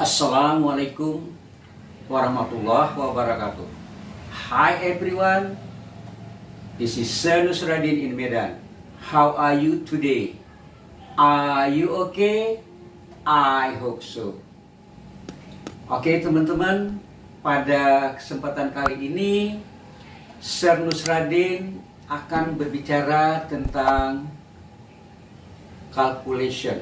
Assalamualaikum warahmatullahi wabarakatuh. Hi everyone, this is Sir Nusradin in Medan. How are you today? Are you okay? I hope so. Oke teman-teman, pada kesempatan kali ini Sir Nusradin akan berbicara tentang calculation,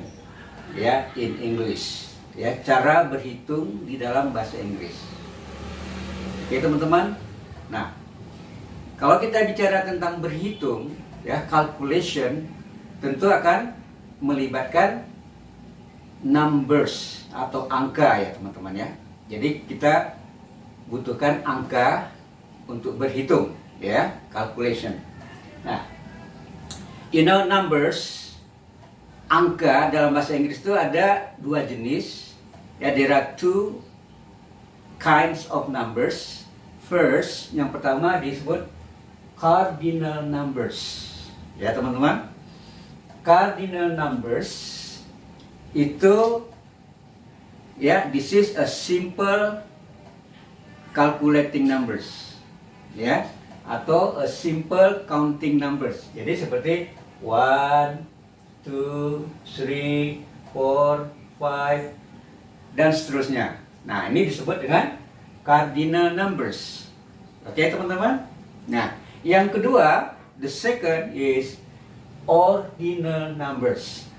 ya, in English. Ya, cara berhitung di dalam bahasa Inggris. Oke teman-teman. Nah, kalau kita bicara tentang berhitung, ya, calculation, tentu akan melibatkan numbers atau angka, ya teman-teman, ya. Jadi kita butuhkan angka untuk berhitung, ya, calculation. Nah, numbers, angka dalam bahasa Inggris itu ada dua jenis. Ya, there are two kinds of numbers. First, yang pertama disebut cardinal numbers. Ya teman-teman, cardinal numbers itu, ya, this is a simple calculating numbers, ya, atau a simple counting numbers. Jadi seperti 1, 2, 3, 4, 5 dan seterusnya. Nah, ini disebut dengan cardinal numbers. Oke teman-teman. Nah, yang kedua, the second is ordinal numbers.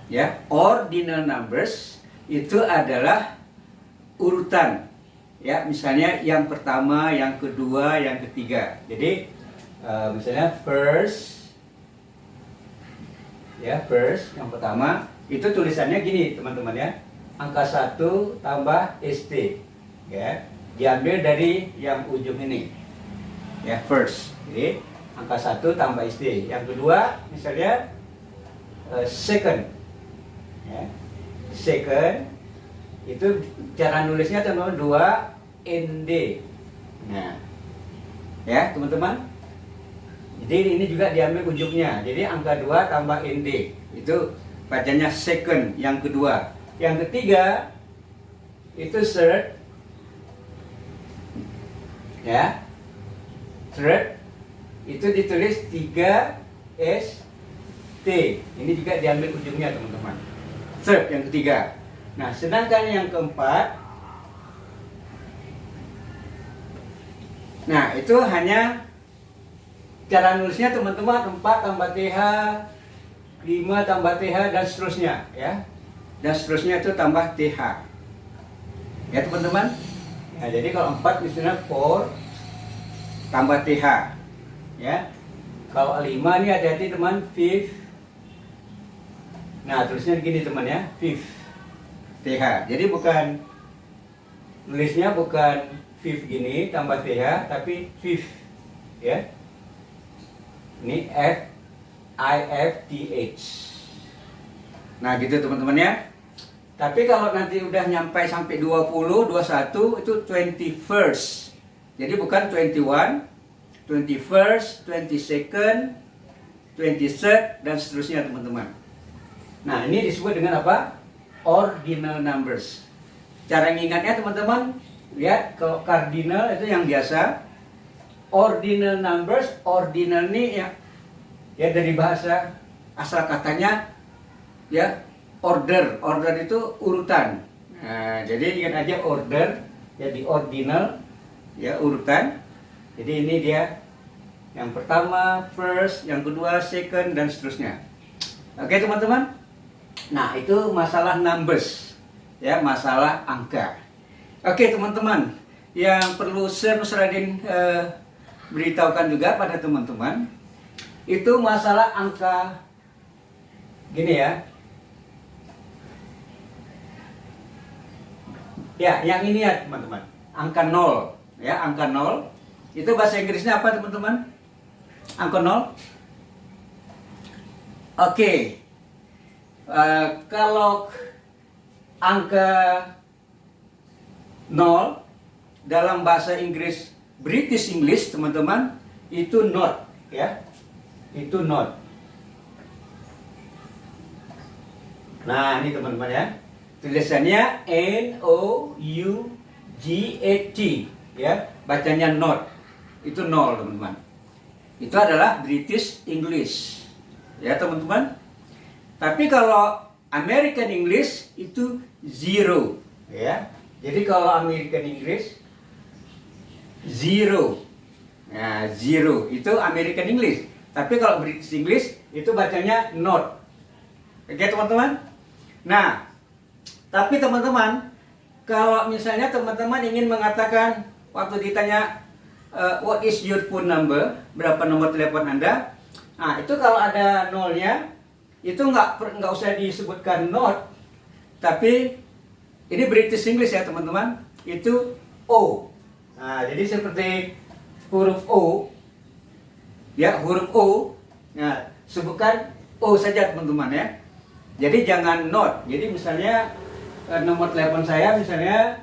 Ya, ordinal numbers itu adalah urutan. Ya, misalnya yang pertama, yang kedua, yang ketiga. Jadi misalnya first, ya, first yang pertama itu tulisannya gini teman-teman, ya, angka 1 tambah ST, ya, diambil dari yang ujung ini, ya, first. Jadi angka 1 tambah ST. Yang kedua misalnya second, ya, second itu cara nulisnya teman-teman 2 ND. Nah, ya teman-teman, jadi ini juga diambil ujungnya. Jadi angka 2 tambah ND itu bacanya second, yang kedua. Yang ketiga itu third, ya, third itu ditulis 3 ST. Ini juga diambil ujungnya teman-teman, third, yang ketiga. Nah, sedangkan yang keempat, nah itu hanya cara nulisnya teman-teman 4 tambah TH, 5 tambah TH dan seterusnya, ya. Dan seterusnya itu tambah TH. Ya teman-teman. Nah, jadi kalau 4 misalnya 4 tambah TH. Ya. Kalau 5 ini hati-hati teman, 5. Nah, tulisnya begini teman, ya, 5 TH. Jadi bukan, nulisnya bukan 5 gini tambah TH, tapi 5, ya. Ini FIFTH. Nah, gitu teman-teman, ya. Tapi kalau nanti udah nyampe sampai 20, 21 itu 21st. Jadi bukan 21, 21st, 22nd, 23rd dan seterusnya teman-teman. Nah, ini disebut dengan apa? Ordinal numbers. Cara ngingatnya teman-teman, lihat, kalau cardinal itu yang biasa. Ordinal numbers, ordinal ini ya dari bahasa asal katanya, ya, order itu urutan. Nah, jadi ingat aja order, ya, di ordinal, ya, urutan. Jadi ini dia yang pertama first, yang kedua second dan seterusnya. Oke teman-teman. Nah, itu masalah numbers, ya, masalah angka. Oke teman-teman, yang perlu Sir Nusradin beritahukan juga pada teman-teman, itu masalah angka gini, ya. Ya, yang ini, ya teman-teman, angka 0, ya, angka 0. Itu bahasa Inggrisnya apa teman-teman? Angka 0. Oke. Kalau angka 0 dalam bahasa Inggris, British English teman-teman, itu not, ya. Itu not. Nah, ini teman-teman, ya. tulisannya N-O-U-G-A-T, ya, bacanya not. Itu nol, teman-teman. Itu adalah British English, ya teman-teman. Tapi kalau American English itu zero, ya. Jadi kalau American English zero, nah zero itu American English. Tapi kalau British English itu bacanya not. Oke teman-teman. Nah, tapi teman-teman, kalau misalnya teman-teman ingin mengatakan waktu ditanya what is your phone number, berapa nomor telepon Anda? Nah, itu kalau ada nolnya, itu nggak usah disebutkan not, tapi ini British English ya teman-teman, itu O. Nah, jadi seperti huruf O, ya huruf O, nah sebutkan O saja teman-teman ya. Jadi jangan not. Jadi misalnya nomor telepon saya misalnya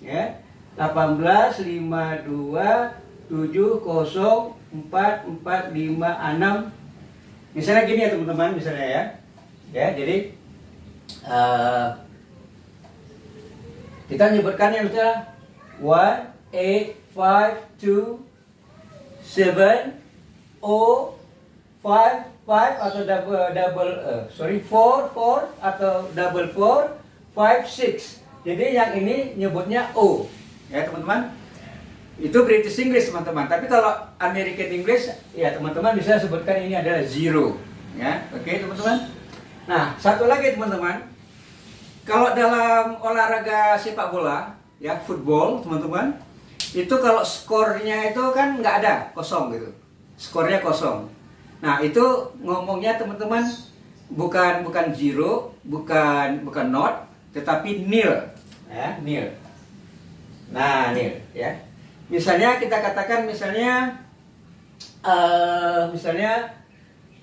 ya 1852704456. Misalnya gini ya teman-teman, misalnya ya, jadi kita menyebutkannya misalnya 185277055 atau 44 atau 4456. Jadi yang ini nyebutnya O, ya teman-teman. Itu British English teman-teman. Tapi kalau American English, ya teman-teman bisa sebutkan ini adalah zero, ya. Oke teman-teman. Nah, satu lagi teman-teman. Kalau dalam olahraga sepak bola, ya football teman-teman, itu kalau skornya itu kan nggak ada, kosong gitu. Skornya kosong. Nah, itu ngomongnya teman-teman bukan zero, bukan not, tetapi nil, ya, nil. Nah, nil, ya. Misalnya kita katakan misalnya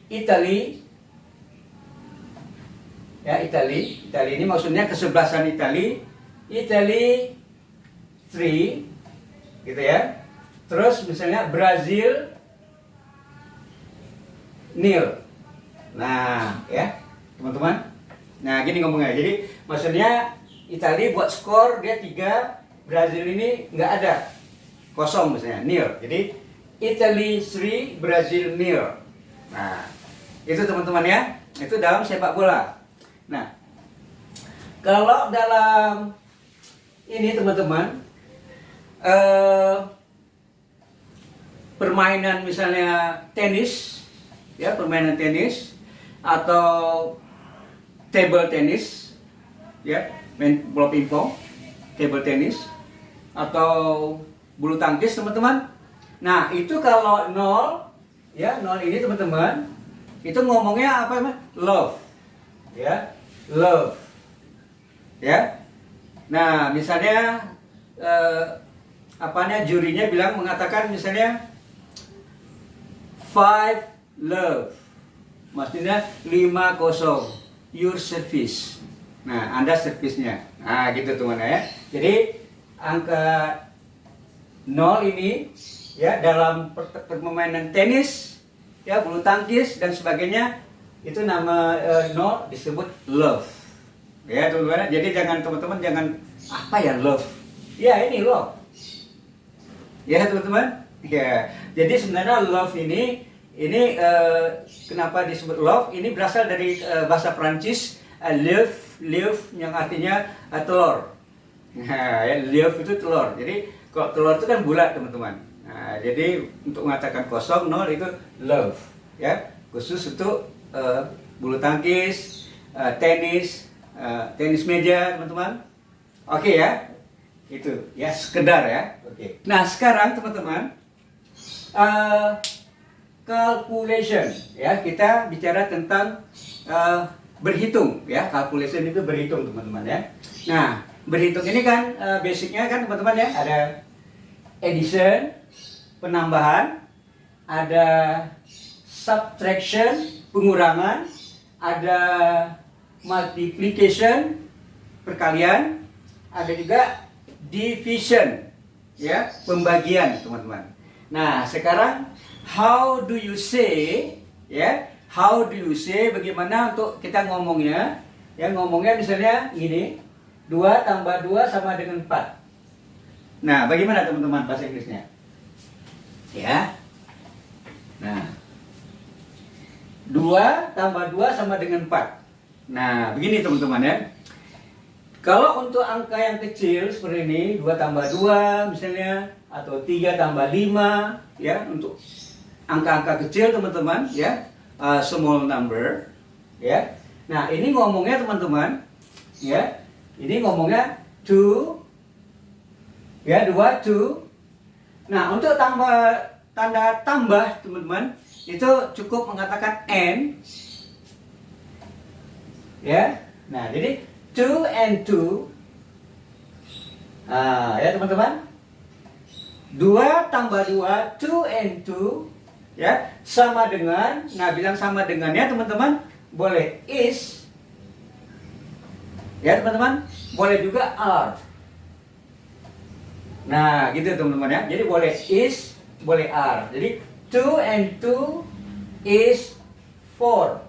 Italy, ya Italy ini maksudnya kesebelasan Italy 3, gitu ya. Terus misalnya Brazil nil. Nah, ya teman-teman. Nah, gini ngomongnya. Jadi maksudnya Italy buat skor dia 3, Brazil ini nggak ada, kosong misalnya, nil. Jadi Italy 3, Brazil nil. Nah, itu teman-teman ya. Itu dalam sepak bola. Nah, kalau dalam ini teman-teman, permainan misalnya tenis, ya permainan tenis atau table tenis, ya main bola pingpong, table tenis atau bulu tangkis teman-teman. Nah, itu kalau nol, ya nol ini teman-teman, itu ngomongnya apa emang? Love, ya love, ya. Nah, misalnya jurinya bilang mengatakan misalnya 5 love, maksudnya 5-0 your service. Nah, Anda servisnya. Nah, gitu teman ya. Jadi angka 0 ini ya dalam permainan tenis, ya bulu tangkis dan sebagainya, itu nama 0 disebut love. Ya, teman-teman. Jadi jangan teman-teman jangan apa ya love. Ya, ini love. Ya, teman-teman. Ya. Jadi sebenarnya love ini kenapa disebut love? Ini berasal dari bahasa Prancis live yang artinya telur. Nah, ya, live itu telur. Jadi kalau telur itu kan bulat teman-teman. Nah, jadi untuk mengatakan kosong nol itu love, ya khusus untuk bulu tangkis, tenis meja teman-teman. Oke ya, itu ya sekedar ya. Oke. Nah sekarang teman-teman. Calculation, ya kita bicara tentang berhitung, ya calculation itu berhitung teman-teman ya. Nah berhitung ini kan basicnya kan teman-teman ya, ada addition, penambahan, ada subtraction, pengurangan, ada multiplication, perkalian, ada juga division, ya pembagian teman-teman. Nah sekarang how do you say, ya how do you say, bagaimana untuk kita ngomongnya, ya ngomongnya misalnya gini, 2 tambah 2 sama dengan 4. Nah, bagaimana teman-teman bahasa Inggrisnya? Ya. Nah, 2 tambah 2 sama dengan 4. Nah, begini teman-teman ya. Kalau untuk angka yang kecil seperti ini, 2 tambah 2 misalnya, atau 3 tambah 5, ya, untuk angka-angka kecil teman-teman, ya, small number, ya. Nah, ini ngomongnya teman-teman, ya, ini ngomongnya 2, ya, 2, 2. Nah, untuk tanda tambah teman-teman, itu cukup mengatakan and, ya. Nah, jadi 2 and 2. Nah, ya teman-teman. 2 tambah 2, 2 and 2, ya, sama dengan, nah bilang sama dengannya teman-teman, boleh is, ya teman-teman, boleh juga are. Nah, gitu teman-teman ya. Jadi boleh is, boleh are. Jadi 2 and 2 is 4.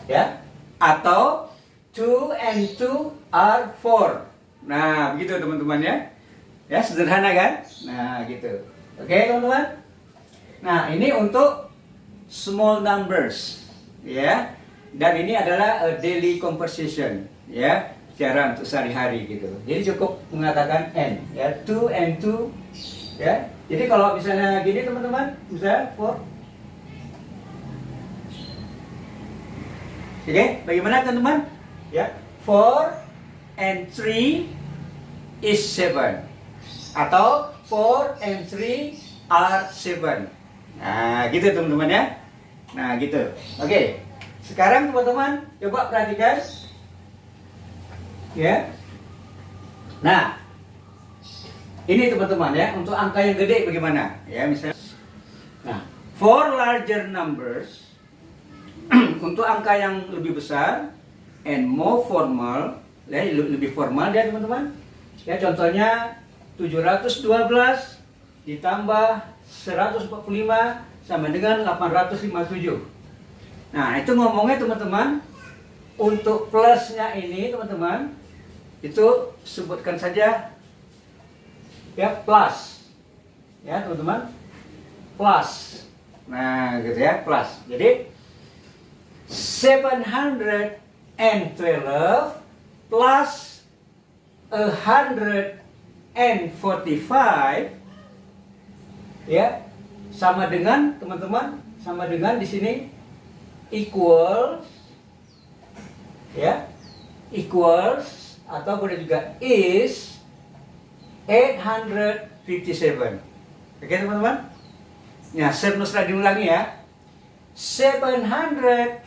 Ya. Atau 2 and 2 are 4. Nah, begitu teman-teman ya. Ya, sederhana kan? Nah, gitu. Oke, teman-teman. Nah, ini untuk small numbers, ya. Dan ini adalah a daily conversation, ya. Cara untuk sehari-hari gitu. Jadi cukup mengatakan and, ya. 2 and 2, ya. Jadi kalau misalnya gini teman-teman, misalnya 4. Oke, bagaimana teman-teman? Ya, 4 and 3 is 7. Atau 4 and 3 are 7. Nah, gitu teman-teman ya. Nah, gitu. Oke. Sekarang teman-teman coba perhatikan. Ya. Nah, ini teman-teman ya, untuk angka yang gede bagaimana? Ya, misalnya. Nah, for larger numbers, untuk angka yang lebih besar and more formal, ya, lebih formal ya teman-teman. Ya, contohnya 712 ditambah 145 sama dengan 857. Nah, itu ngomongnya teman-teman, untuk plusnya ini teman-teman, itu sebutkan saja ya plus. Ya, teman-teman. Plus. Nah, gitu ya, plus. Jadi 712 plus 145, ya, sama dengan teman-teman, sama dengan di sini equals, ya, equals atau boleh juga is 857. Oke teman-teman. Nah, saya lagi ulangi ya. 712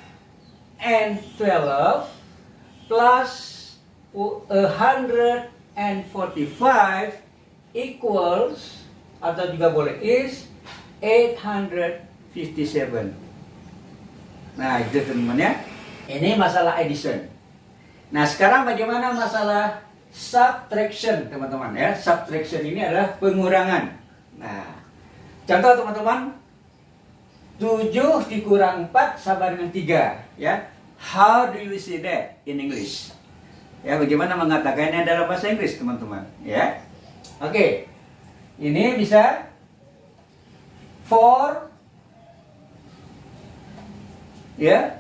plus 145 equals, atau juga boleh is 857. Nah, itu teman-teman ya. Ini masalah addition. Nah, sekarang bagaimana masalah subtraction teman-teman ya. Subtraction ini adalah pengurangan. Nah, contoh teman-teman, 7 dikurang 4 sama dengan 3, ya. How do you say that in English? Ya, bagaimana mengatakannya dalam bahasa Inggris, teman-teman, ya. Oke. Ini bisa 4, ya,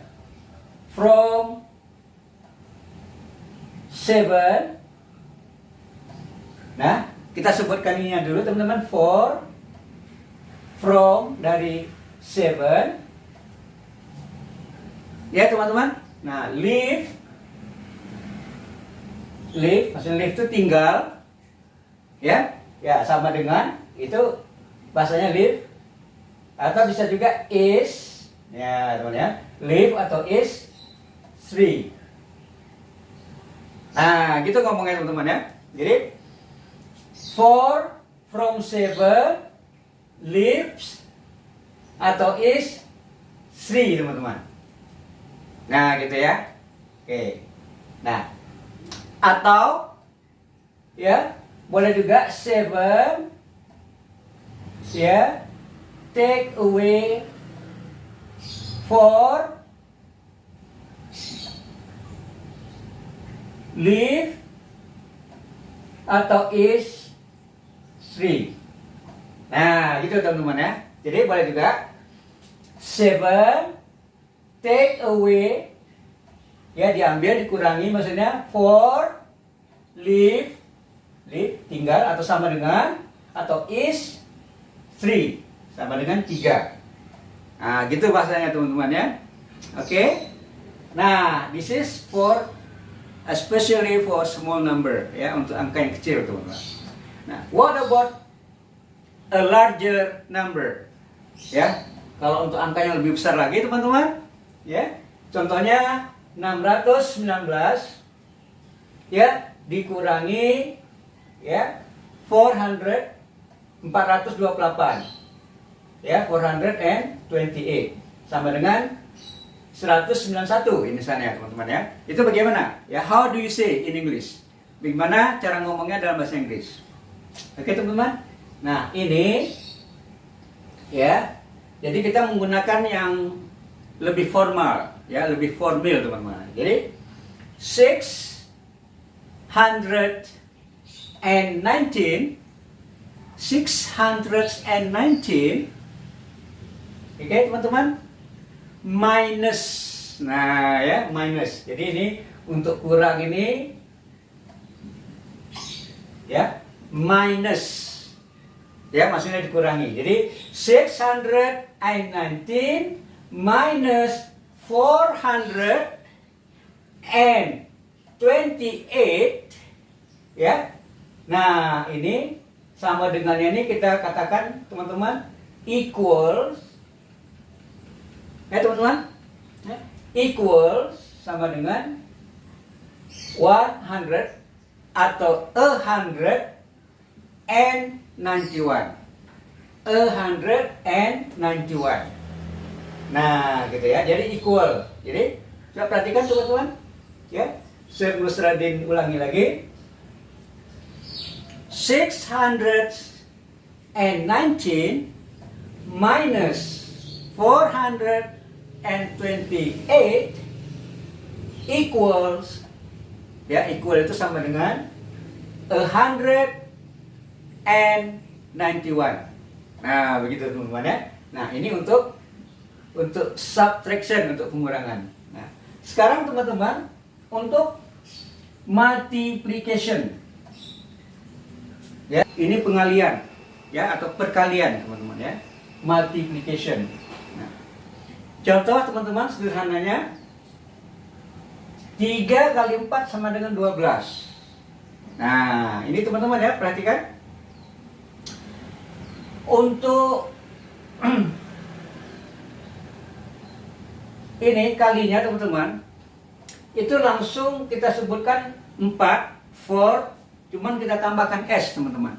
from 7. Nah, kita sebutkan ini dulu, teman-teman. 4 from dari 7, ya teman-teman. Nah, leave, maksudnya leave itu tinggal, ya, ya sama dengan itu bahasanya leave, atau bisa juga is, ya teman ya, leave atau is 3. Nah, gitu ngomongnya teman-teman ya. Jadi 4 from 7 leaves atau is 3 teman-teman. Nah, gitu ya. Oke. Nah, atau ya boleh juga 7, ya, take away 4 live atau is 3. Nah, gitu teman-teman ya. Jadi boleh juga 7 take away, ya diambil dikurangi, maksudnya 4 live tinggal atau sama dengan, atau is 3 sama dengan 3. Nah, gitu bahasanya teman-teman ya. Oke. Nah, this is for especially for small number, ya, untuk angka yang kecil teman-teman. Nah, what about a larger number? Ya, kalau untuk angka yang lebih besar lagi teman-teman, ya, contohnya 619, ya, dikurangi, ya, 428, ya, 428 sama dengan 191 ini misalnya teman-teman ya. Itu bagaimana? Ya, how do you say in English? Bagaimana cara ngomongnya dalam bahasa Inggris? Oke teman-teman. Nah, ini ya. Jadi kita menggunakan yang lebih formal, ya, lebih formal teman-teman. Jadi 619 oke teman-teman, minus, nah ya, minus. Jadi ini untuk kurang ini, ya, minus, ya, maksudnya dikurangi. Jadi 619 minus 428, ya. Nah, ini sama dengan ini kita katakan teman-teman equals, ya teman-teman, equals sama dengan 100 atau 191. Nah, gitu ya. Jadi equal. Jadi coba perhatikan teman-teman, ya. Syekh Nusradin ulangi lagi. 619 minus 428 equals, ya, equal itu sama dengan 191. Nah, begitu teman-teman ya. Nah, ini untuk subtraction, untuk pengurangan. Nah, sekarang teman-teman untuk multiplication. Ya, ini pengalian, ya, atau perkalian teman-teman ya. Multiplication. Nah, contoh teman-teman sederhananya 3 kali 4 sama dengan 12. Nah, ini teman-teman ya, perhatikan. Untuk ini kalinya teman-teman, itu langsung kita sebutkan 4, 4, cuman kita tambahkan S teman-teman.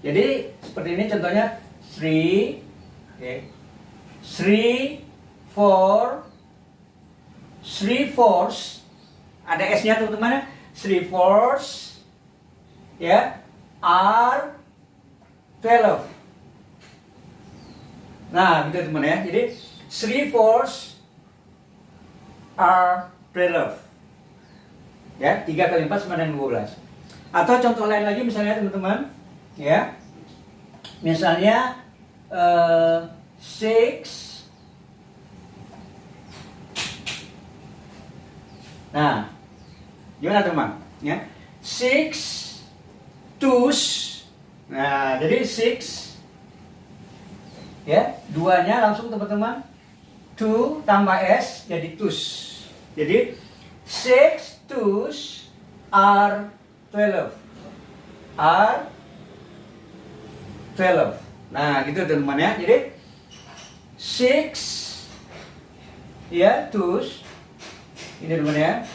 Jadi seperti ini contohnya 3, okay. 3, 4, 3 fourths, ada S-nya teman-teman ya, 3 fourths, ya, R 12. Nah, gitu teman ya. Jadi 3 fourths are 12. Ya, 3 kali 4 sama dengan 12. Atau contoh lain lagi misalnya teman-teman, ya. Misalnya 6. Nah, gimana teman? Ya. 6 twos. Nah, jadi 6, ya, duanya langsung teman-teman 2 tambah S jadi twos. Jadi 6 twos are 12. Are 12. Nah, gitu teman-teman ya. Jadi 6, ya, twos. Ini teman ya.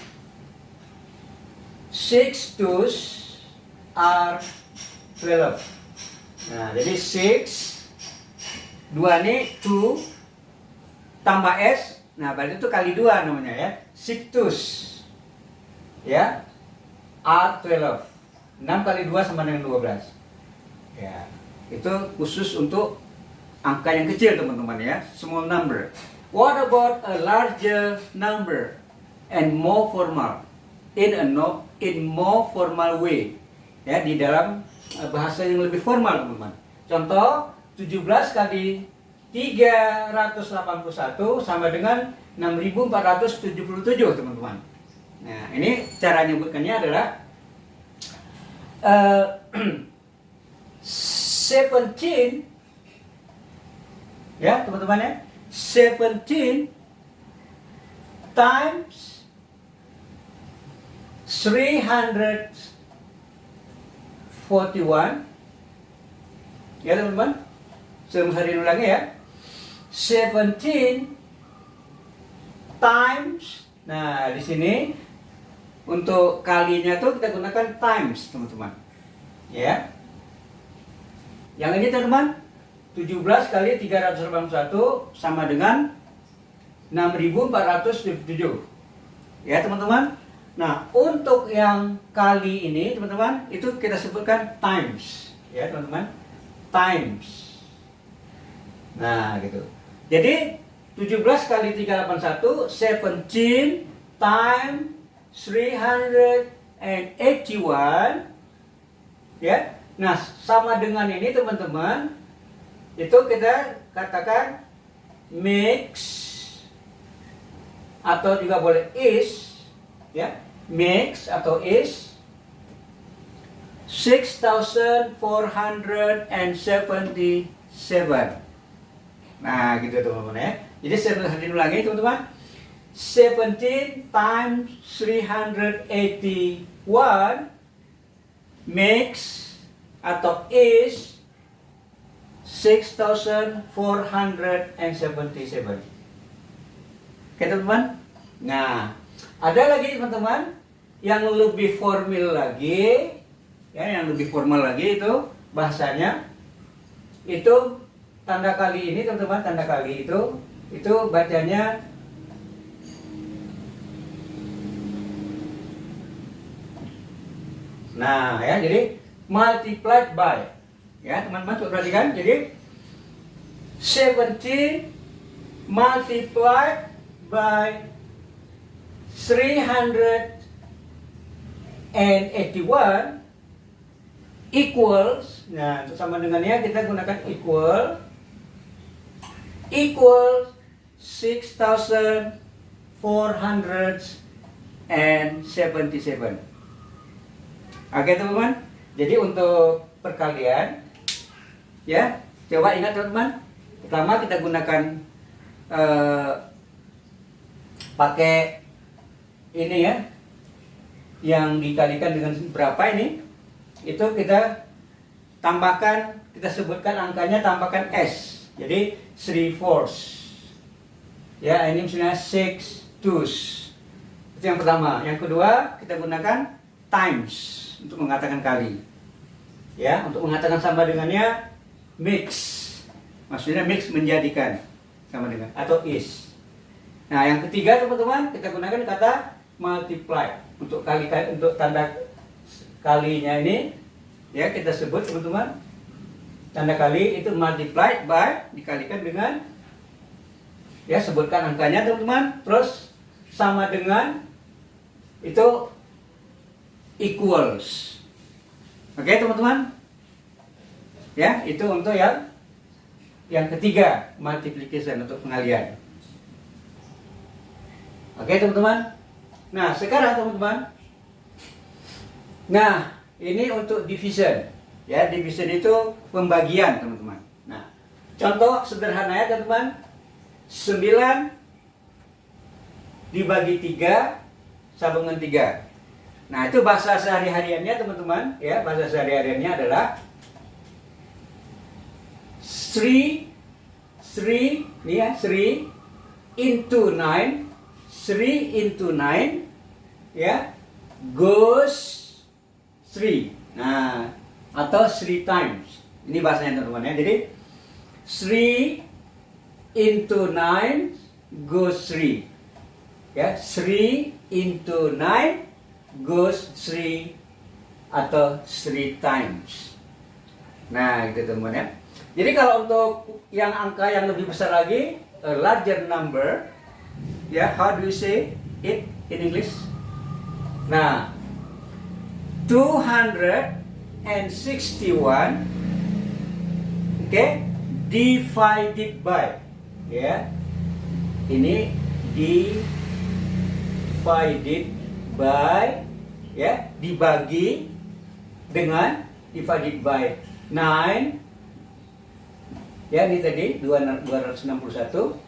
6 twos are 12. Nah, jadi 6, 2 ini 2 tambah S. Nah, berarti itu kali 2 namanya ya. 6 twos, ya, are 12. 6 kali 2 sama dengan 12. Ya, itu khusus untuk angka yang kecil teman-teman ya, small number. What about a larger number and more formal in a in more formal way. Ya, di dalam bahasa yang lebih formal, teman-teman. Contoh, 17 kali 381 sama dengan 6477, teman-teman. Nah, ini cara nyebutkannya adalah 17, ya teman-teman ya, 17 times 341, ya teman-teman, saya ulangi ya, 17 times, nah di sini untuk kalinya tuh kita gunakan times, teman-teman, ya. Yang ini teman-teman, 17 kali 381 sama dengan 6477. Ya teman-teman. Nah, untuk yang kali ini teman-teman, itu kita sebutkan times. Ya teman-teman, times. Nah, gitu. Jadi 17 kali 381, 17 times 381, ya. Nah, sama dengan ini teman-teman, itu kita katakan mix, atau juga boleh is, ya, mix atau is 6477. Nah, gitu teman-teman ya. Jadi saya ulangi teman-teman. 17 times 381 mix atau is 6477. Oke teman-teman. Nah, ada lagi teman-teman yang lebih formal lagi, ya, yang lebih formal lagi itu bahasanya itu tanda kali ini teman-teman, tanda kali itu bacanya nah ya, jadi multiplied by, ya teman-teman perhatikan, jadi 17 multiplied by 381 equals, nah untuk sama dengannya kita gunakan equals 6477. Oke teman-teman, jadi untuk perkalian, ya coba ingat teman-teman, pertama kita gunakan pakai ini ya, yang dikalikan dengan berapa ini, itu kita tambahkan, kita sebutkan angkanya, tambahkan S, jadi 3/4, ya ini misalnya 6/2, itu yang pertama. Yang kedua kita gunakan times untuk mengatakan kali, ya, untuk mengatakan sama dengannya mix, maksudnya mix menjadikan sama dengan atau is. Nah yang ketiga teman-teman, kita gunakan kata multiply untuk kali, untuk tanda kalinya ini, ya kita sebut teman-teman, tanda kali itu multiplied by, dikalikan dengan, ya sebutkan angkanya teman-teman, terus sama dengan, itu equals. Oke teman-teman, ya itu untuk yang ketiga, multiplication, untuk pengalian. Oke teman-teman. Nah sekarang teman-teman, nah ini untuk division, ya division itu pembagian teman-teman. Nah contoh sederhananya teman-teman, 9 dibagi 3 sama dengan 3. Nah itu bahasa sehari-hariannya teman-teman, ya bahasa sehari-hariannya adalah 3 ini ya, 3 into 9, 3 into 9, ya goes 3. Nah atau 3 times, ini bahasanya teman-teman ya. Jadi 3 into 9 goes 3, ya 3 into 9 goes 3 atau 3 times. Nah gitu teman-teman ya. Jadi kalau untuk yang angka yang lebih besar lagi, a larger number, ya how do you say it in English? Nah 261, divided by, ya. Ini divided by, ya, dibagi dengan divided by 9, ya, ini tadi 261,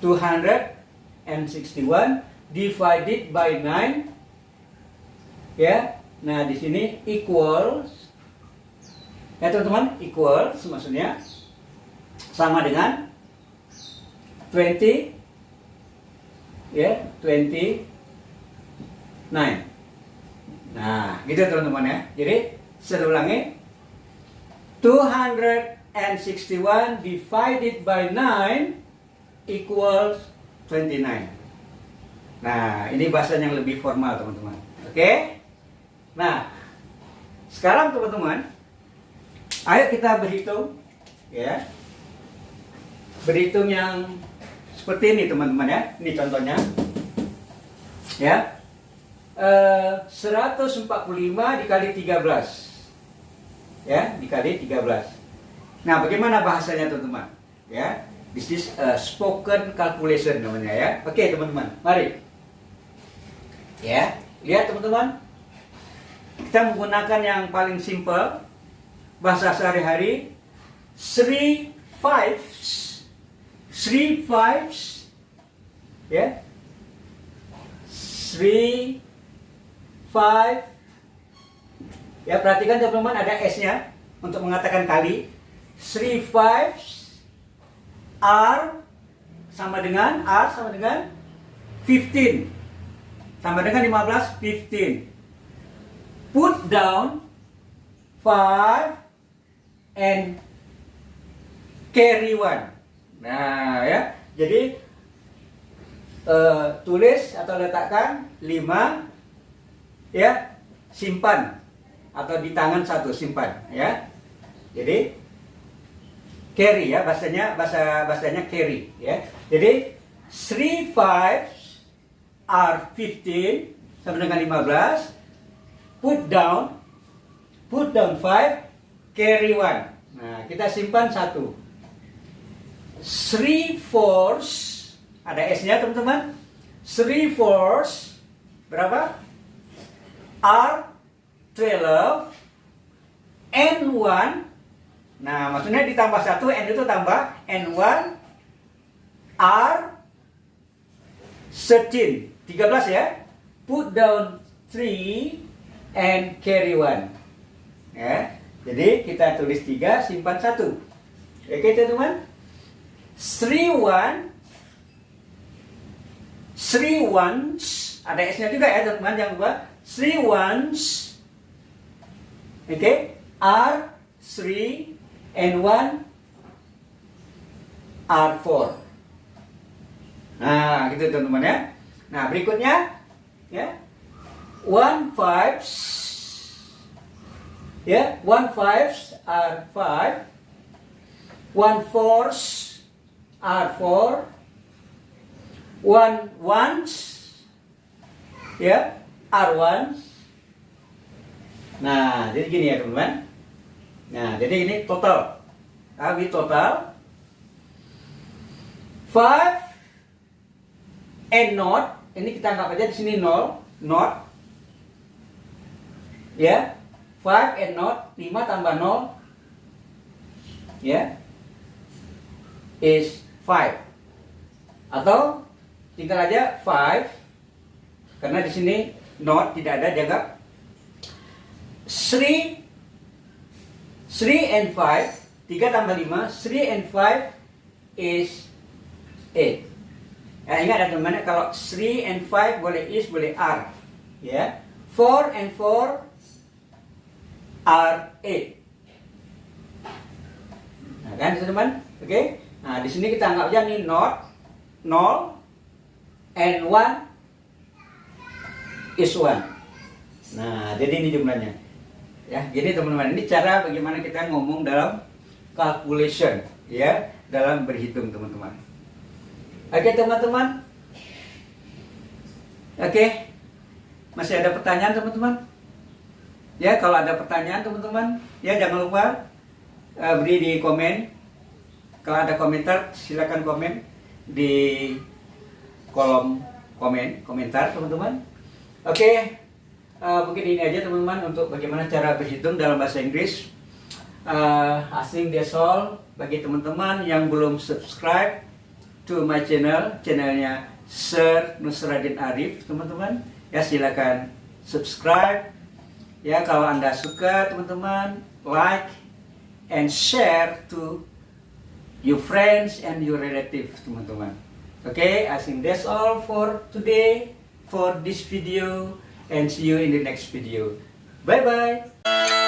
261 divided by 9, ya. Nah, di sini equals, ya teman-teman, equals maksudnya sama dengan 20, ya, 29. Nah, gitu teman-teman ya. Jadi saya ulangi, 261 divided by 9 equals 29. Nah, ini bahasa yang lebih formal teman-teman. Oke? Nah, sekarang teman-teman, ayo kita berhitung, ya. Berhitung yang seperti ini teman-teman ya. Ini contohnya, ya. 145 dikali 13, ya, dikali 13. Nah, bagaimana bahasanya teman-teman? Ya, this is spoken calculation namanya ya. Oke teman-teman, mari. Ya, lihat teman-teman. Kita menggunakan yang paling simple, bahasa sehari-hari. 3/5, ya. 3/5. Ya, perhatikan teman-teman, ada S-nya untuk mengatakan kali. 3/5 R sama dengan 15. Sama dengan 15, 15. Put down 5 and carry 1. Nah, ya. Jadi tulis atau letakkan 5, ya, simpan atau di tangan 1 simpan, ya. Jadi carry, ya, bahasanya carry, ya. Jadi 3/5 R 15 sama dengan 15. Put down 5, carry 1. Nah, kita simpan 1. 3/4, ada S-nya teman-teman. 3/4 berapa? R 12 N1. Nah, maksudnya ditambah 1, N itu tambah N1 R 13, 13 ya. Put down 3 and carry 1. Ya. Jadi kita tulis 3, simpan 1. Oke teman-teman. 3 ones, ada S-nya juga ya teman-teman, jangan lupa. 3 ones, oke, R 3 and 1 R 4. Nah, gitu teman-teman ya. Nah, berikutnya, ya, 1/5, ya, 1/5 R 5, 1/4 R 4, 1 ones, ya, R 1. Nah, jadi gini ya teman-teman. Nah, jadi ini total. Kami total 5 and not. Ini kita anggap aja di sini 0, not. Ya. 5 and not, 5 tambah 0, ya, is 5. Atau tinggal aja 5, karena di sini not tidak ada, dianggap 3 and 5, 3 tambah 5, 3 and 5 is 8. Ya, ingat ya teman-teman, kalau 3 and 5 boleh is, boleh are, ya. 4 and 4 are 8. Nah, kan teman-teman? Oke. Nah, di sini kita anggap aja nih not 0 and 1 is 1. Nah, jadi ini jumlahnya. Ya, jadi teman-teman, ini cara bagaimana kita ngomong dalam calculation, ya, dalam berhitung teman-teman. Oke teman-teman. Oke. Masih ada pertanyaan teman-teman? Ya, kalau ada pertanyaan teman-teman, ya jangan lupa beri di komen. Kalau ada komentar, silakan komen di kolom komentar teman-teman. Oke, mungkin ini aja teman-teman untuk bagaimana cara berhitung dalam bahasa Inggris. I think that's all. Bagi teman-teman yang belum subscribe to my channelnya Sir Nusradin Arif, teman-teman, ya silakan subscribe. Ya, kalau Anda suka teman-teman, like and share to your friends and your relatives, teman-teman. Okay, I think that's all for today, for this video, and see you in the next video. Bye bye.